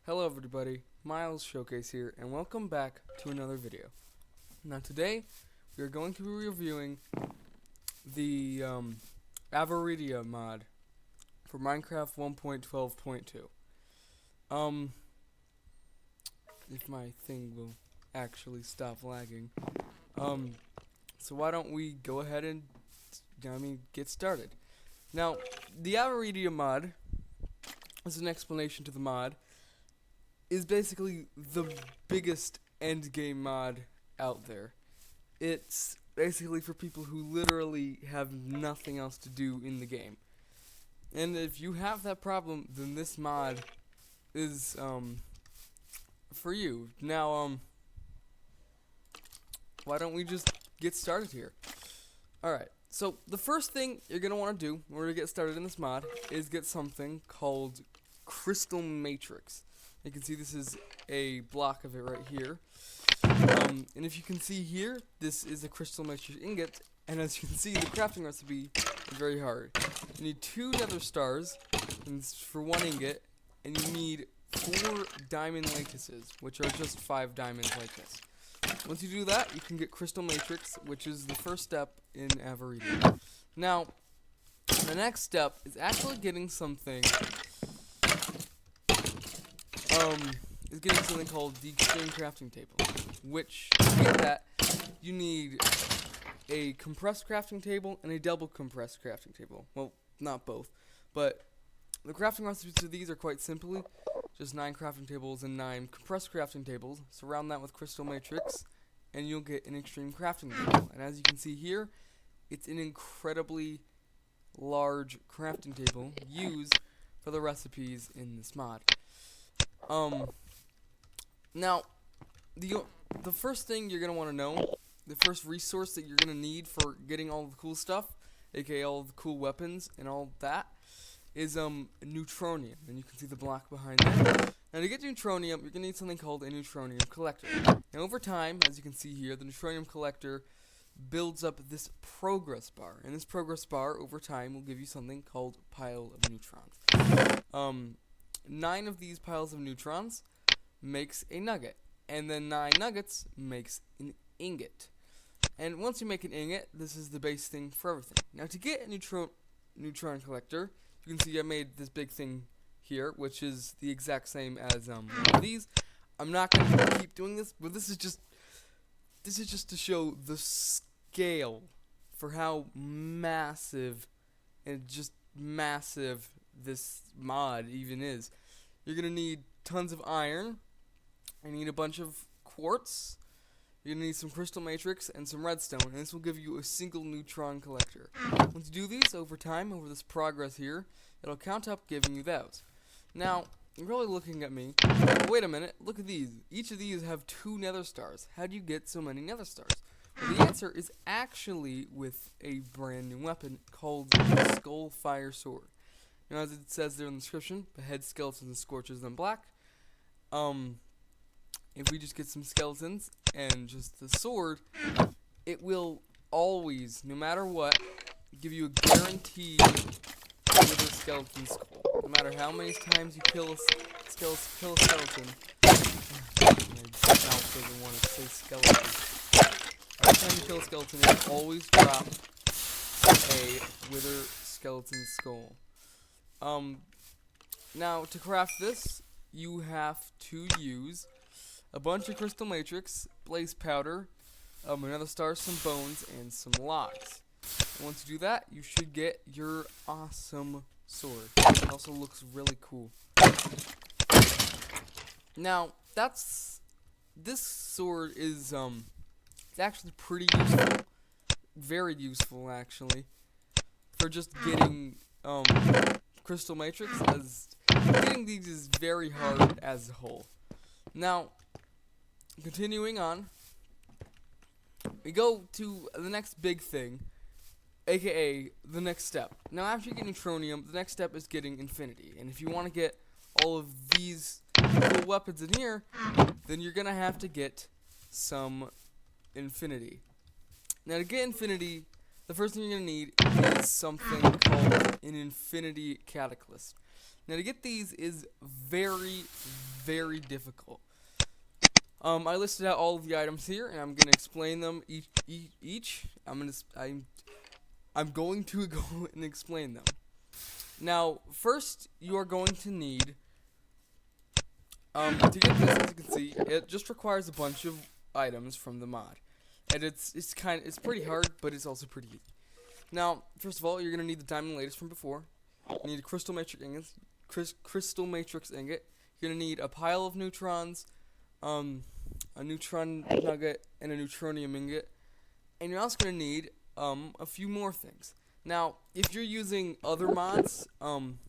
Hello everybody, Miles Showcase here, and welcome back to another video. Now today, we are going to be reviewing the Avaritia mod for Minecraft 1.12.2. If my thing will actually stop lagging. So why don't we go ahead and, get started. Now, the Avaritia mod, as an explanation to the mod, is basically the biggest endgame mod out there. It's basically for people who literally have nothing else to do in the game. And if you have that problem, then this mod is for you. Now, why don't we just get started here? Alright, so the first thing you're going to want to do in order to get started in this mod is get something called Crystal Matrix. You can see this is a block of it right here. And if you can see here, this is a crystal matrix ingot, and as you can see, the crafting recipe is very hard. You need 2 nether stars for 1 ingot, and you need 4 diamond lattices, which are just 5 diamonds like this. Once you do that, you can get crystal matrix, which is the first step in Avaritia. Now, the next step is actually getting something called the extreme crafting table, which to get that you need a compressed crafting table and a double compressed crafting table. Well, not both, but the crafting recipes to these are quite simply just 9 crafting tables and 9 compressed crafting tables. Surround that with crystal matrix and you'll get an extreme crafting table. And as you can see here, it's an incredibly large crafting table used for the recipes in this mod. Now, the first thing you're going to want to know, the first resource that you're going to need for getting all the cool stuff, aka all the cool weapons and all that, is Neutronium. And you can see the block behind that. Now, to get Neutronium, you're going to need something called a Neutronium Collector. And over time, as you can see here, the Neutronium Collector builds up this progress bar. And this progress bar, over time, will give you something called Pile of Neutrons. 9 of these piles of neutrons makes a nugget, and then 9 nuggets makes an ingot. And once you make an ingot, this is the base thing for everything. Now, to get a neutron collector, you can see I made this big thing here, which is the exact same as one of these. I'm not going to keep doing this, but this is just to show the scale for how massive and just massive this mod even is. You're going to need tons of iron. You need a bunch of quartz. You're going to need some crystal matrix and some redstone, and this will give you a single neutron collector. Once you do these over time, over this progress here, it'll count up giving you those. Now, you're probably looking at me, wait a minute, look at these. Each of these have 2 nether stars. How do you get so many nether stars? Well, the answer is actually with a brand new weapon called the Skullfire Sword. Now, as it says there in the description, behead skeletons and scorches them black. If we just get some skeletons and just the sword, it will always, no matter what, give you a guaranteed wither skeleton skull. No matter how many times you kill a skeleton. My mouth doesn't want to say skeleton. Every time you kill a skeleton, it will always drop a wither skeleton skull. Now, to craft this, you have to use a bunch of crystal matrix, blaze powder, another star, some bones, and some logs. And once you do that, you should get your awesome sword. It also looks really cool. Now, this sword is it's actually pretty useful, very useful actually, for just getting crystal matrix, as getting these is very hard as a whole. Now, continuing on, we go to the next big thing, aka the next step. Now, after you get Neutronium, the next step is getting Infinity. And if you want to get all of these cool weapons in here, then you're going to have to get some Infinity. Now, to get Infinity, the first thing you're going to need is something called an Infinity Cataclysm. Now, to get these is very, very difficult. I listed out all of the items here, and I'm gonna explain them each. I'm going to go and explain them. Now, first, you are going to need to get this. As you can see, it just requires a bunch of items from the mod, and it's pretty hard, but it's also pretty easy. Now, first of all, you're gonna need the diamond lattice from before. You need a crystal matrix ingot. You're gonna need a pile of neutrons, a neutron nugget, and a neutronium ingot. And you're also gonna need a few more things. Now, if you're using other mods,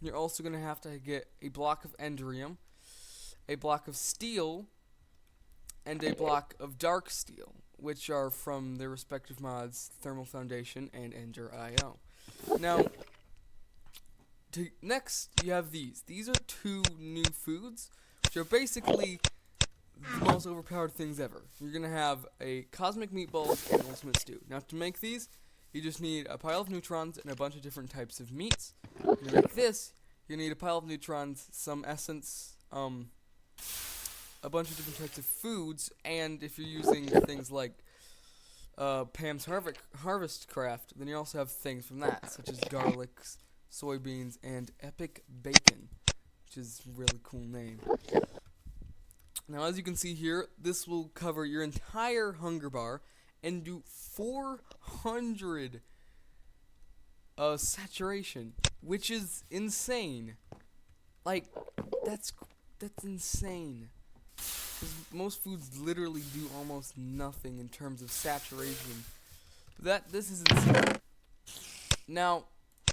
you're also gonna have to get a block of enderium, a block of steel, and a block of dark steel, which are from their respective mods, Thermal Foundation and Ender.io. Now, next, you have these. These are 2 new foods, which are basically the most overpowered things ever. You're going to have a Cosmic Meatballs and Ultimate Stew. Now, to make these, you just need a pile of neutrons and a bunch of different types of meats. And to make this, you need a pile of neutrons, some essence, a bunch of different types of foods, and if you're using things like Pam's Harvest Craft, then you also have things from that, such as garlics, soybeans, and epic bacon, which is a really cool name. Now, as you can see here, this will cover your entire hunger bar and do 400 saturation, which is insane. Like, that's insane. 'Cause most foods literally do almost nothing in terms of saturation. This is insane. Now,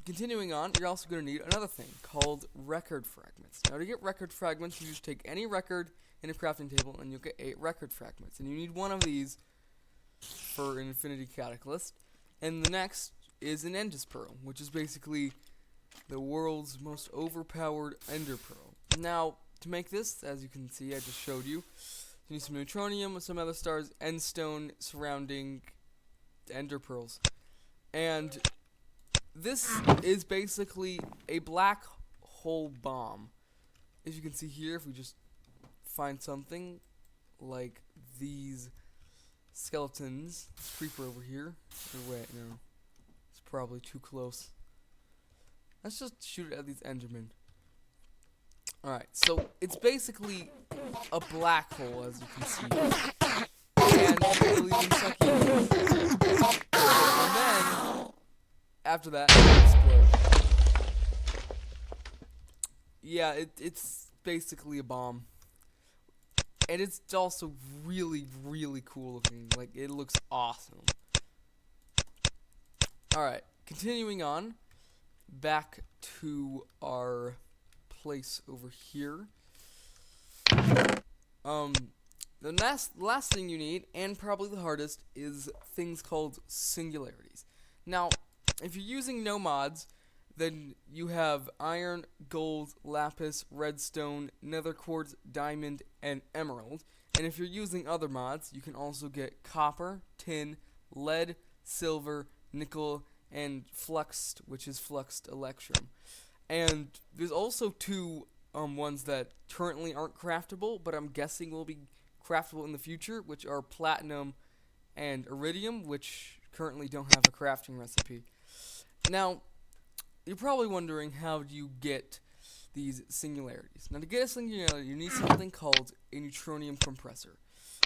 continuing on, you're also going to need another thing called record fragments. Now, to get record fragments, you just take any record in a crafting table, and you'll get 8 record fragments. And you need one of these for an infinity catalyst. And the next is an Endus Pearl, which is basically the world's most overpowered Ender Pearl. Now, to make this, as you can see, I just showed you, you need some neutronium, some other stars, end stone surrounding Ender Pearls. And this is basically a black hole bomb. As you can see here, if we just find something like these skeletons, this creeper over here, or wait, no, it's probably too close. Let's just shoot it at these Endermen. Alright, so it's basically a black hole, as you can see. And it'll even suck you in. And then, after that, it'll explode. Yeah, it's basically a bomb. And it's also really, really cool looking. Like, it looks awesome. Alright, continuing on. Back to our place over here. The last thing you need, and probably the hardest, is things called singularities. Now, if you're using no mods, then you have iron, gold, lapis, redstone, nether quartz, diamond, and emerald. And if you're using other mods, you can also get copper, tin, lead, silver, nickel, and fluxed, which is fluxed electrum. And there's also 2 ones that currently aren't craftable, but I'm guessing will be craftable in the future, which are platinum and iridium, which currently don't have a crafting recipe. Now, you're probably wondering, how do you get these singularities? Now, to get a singularity, you need something called a neutronium compressor.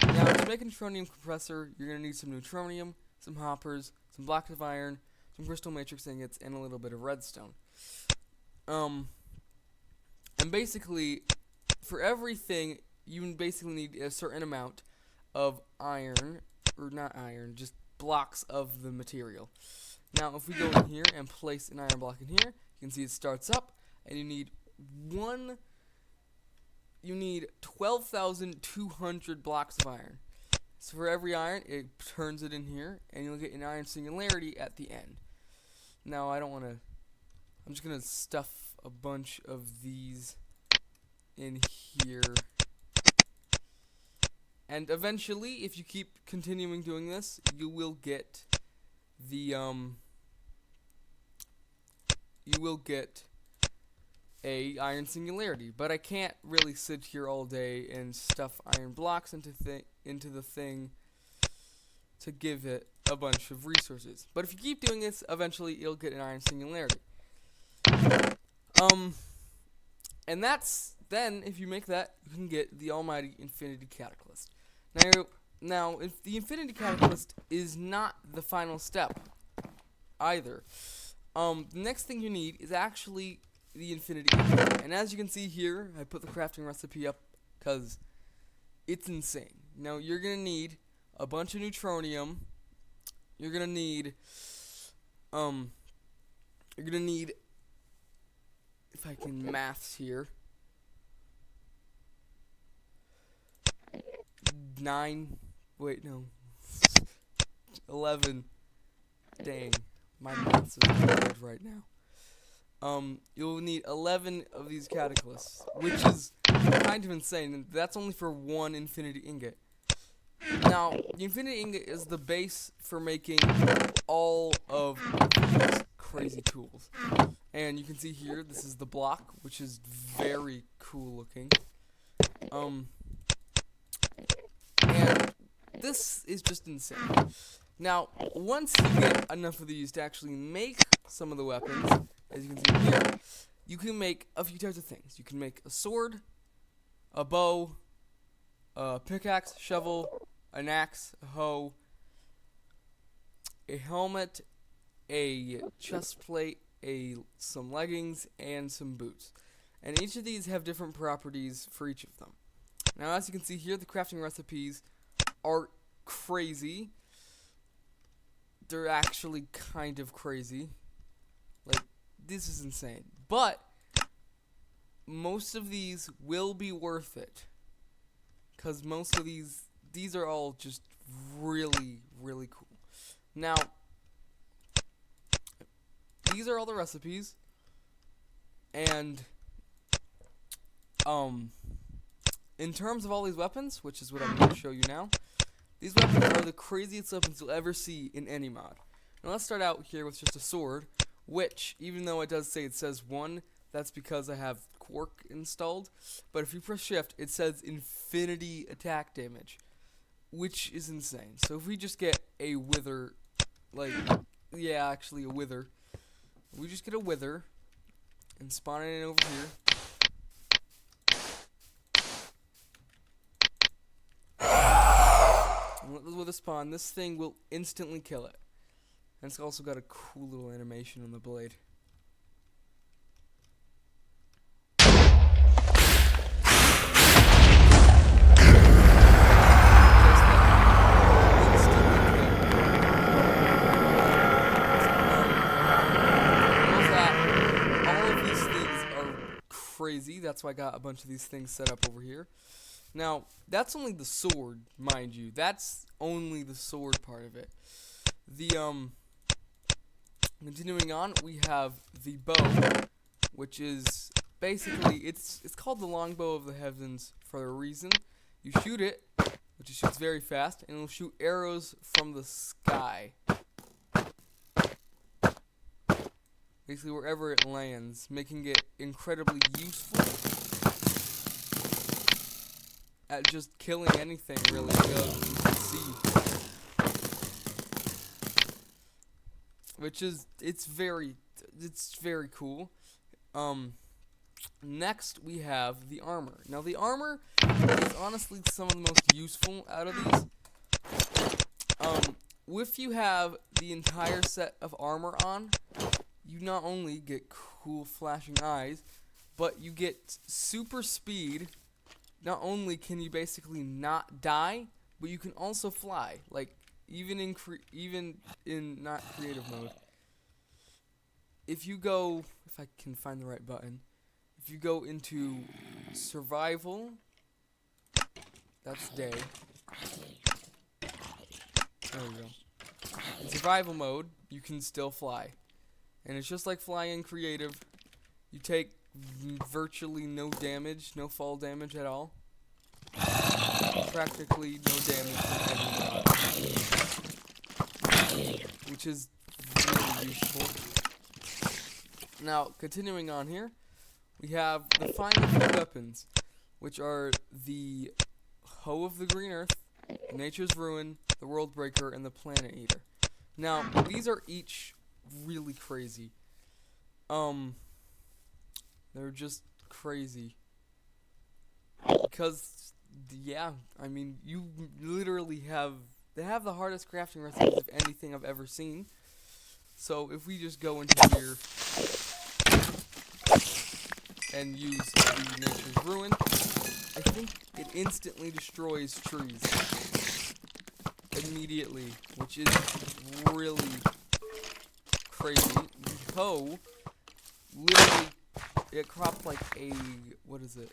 Now, to make a neutronium compressor, you're going to need some neutronium, some hoppers, some blocks of iron, some crystal matrix ingots, and a little bit of redstone. And basically, for everything, you basically need a certain amount of iron, or not iron, just blocks of the material. Now, if we go in here and place an iron block in here, you can see it starts up, and you need 12,200 blocks of iron. So for every iron, it turns it in here, and you'll get an iron singularity at the end. Now, I'm just going to stuff a bunch of these in here. And eventually, if you keep continuing doing this, you will get a iron singularity, but I can't really sit here all day and stuff iron blocks into the thing to give it a bunch of resources. But if you keep doing this, eventually it'll get an iron singularity. And then if you make that, you can get the almighty infinity catalyst. Now, if the infinity catalyst is not the final step either. The next thing you need is actually the infinity ingot. And as you can see here, I put the crafting recipe up because it's insane. Now, you're going to need a bunch of neutronium. You're going to need, if I can maths here, 11. Dang, my maths is good right now. You'll need 11 of these cataclysms, which is kind of insane, and that's only for one infinity ingot. Now, the infinity ingot is the base for making all of these crazy tools. And you can see here, this is the block, which is very cool looking. And this is just insane. Now, once you get enough of these to actually make some of the weapons, as you can see here, you can make a few types of things. You can make a sword, a bow, a pickaxe, shovel, an axe, a hoe, a helmet, a chest plate, some leggings, and some boots. And each of these have different properties for each of them. Now, as you can see here, the crafting recipes are crazy. They're actually kind of crazy. Like, this is insane. But most of these will be worth it. Because most of these are all just really, really cool. Now, these are all the recipes. And, in terms of all these weapons, which is what I'm going to show you now, these weapons are the craziest weapons you'll ever see in any mod. Now let's start out here with just a sword, which, even though it says 1, that's because I have Quark installed. But if you press shift, it says infinity attack damage, which is insane. So if we just get a wither, a wither. We just get a wither and spawn it in over here. And let the wither spawn. This thing will instantly kill it. And it's also got a cool little animation on the blade. Crazy. That's why I got a bunch of these things set up over here. Now, that's only the sword, mind you. That's only the sword part of it. Continuing on, we have the bow, which is basically, it's called the longbow of the heavens for a reason. You shoot it, which it shoots very fast, and it'll shoot arrows from the sky. Basically wherever it lands, making it incredibly useful at just killing anything, really, you can see. Which is, it's very cool. Next we have the armor. Now the armor is honestly some of the most useful out of these. If you have the entire set of armor on, you not only get cool flashing eyes, but you get super speed. Not only can you basically not die, but you can also fly. Like, even in not creative mode. If you go, if I can find the right button, if you go into survival, that's day. There we go. In survival mode, you can still fly. And it's just like flying in creative. You take virtually no damage, no fall damage at all. Practically no damage from any mod, which is really useful. Now, continuing on here, we have the final two weapons, which are the Hoe of the Green Earth, Nature's Ruin, the World Breaker, and the Planet Eater. Now, these are each really crazy. They're just crazy. Because, yeah, I mean, you literally they have the hardest crafting recipes of anything I've ever seen. So, if we just go into here and use the Nature's Ruin, I think it instantly destroys trees. Immediately, which is really crazy. The hoe, literally, it cropped like a, what is it?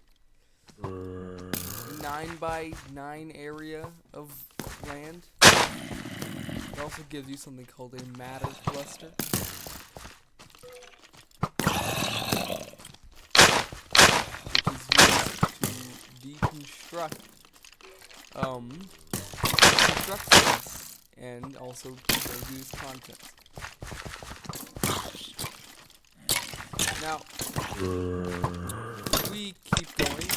9x9 area of land. It also gives you something called a matter cluster. Which is used to deconstruct things and also produce contents. Now, if we keep going,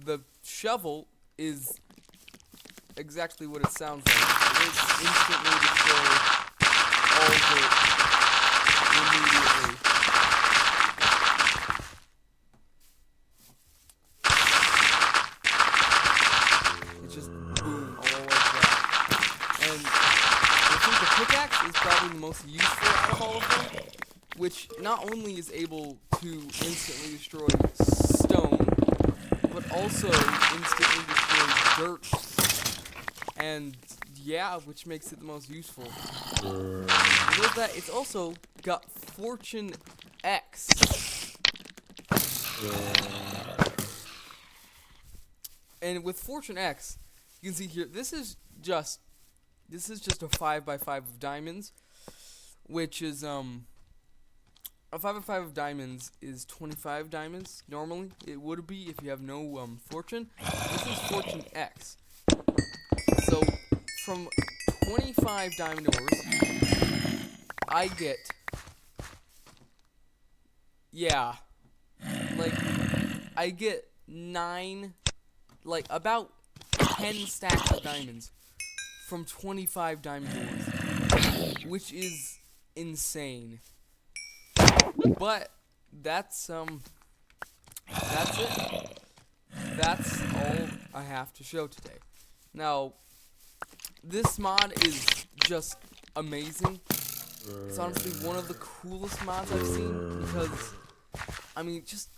the shovel is exactly what it sounds like. It instantly destroys all dirt immediately. It's just boom, all like that. And I think the pickaxe is probably the most useful out of all of them, which not only is able to instantly destroy stone, but also instantly destroys dirt. And yeah, which makes it the most useful. With that, it's also got Fortune X. And with Fortune X, you can see here, this is just a 5x5 of diamonds, which is a 5x5 of diamonds is 25 diamonds. Normally, it would be if you have no fortune. This is Fortune X. So, from 25 diamond ores, I get, I get 9, about 10 stacks of diamonds from 25 diamond ores, which is insane. But that's it. That's all I have to show today. Now, this mod is just amazing. It's honestly one of the coolest mods I've seen because, I mean, just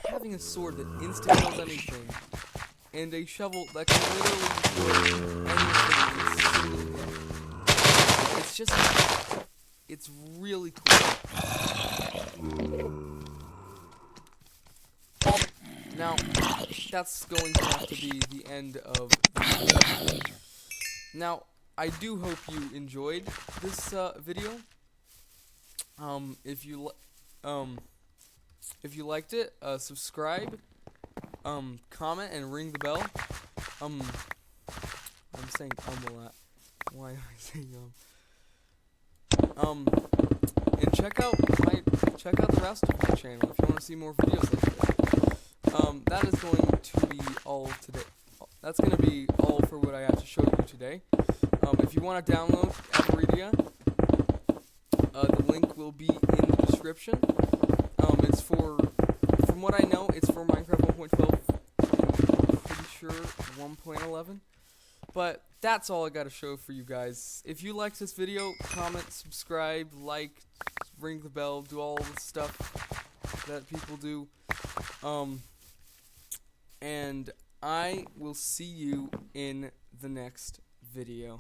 having a sword that instantly kills anything and a shovel that can literally destroy anything. It's really cool. Now, that's going to have to be the end of the video. Now, I do hope you enjoyed this video. If you liked it, subscribe, comment, and ring the bell. I'm saying a lot. Why am I saying and check out the rest of my channel if you want to see more videos like this. That is going to be all today. That's going to be all for what I have to show you today. If you want to download Avaritia, the link will be in the description. It's from what I know, it's for Minecraft 1.12. I'm pretty sure 1.11. But that's all I got to show for you guys. If you liked this video, comment, subscribe, like, ring the bell, do all the stuff that people do. And I will see you in the next video.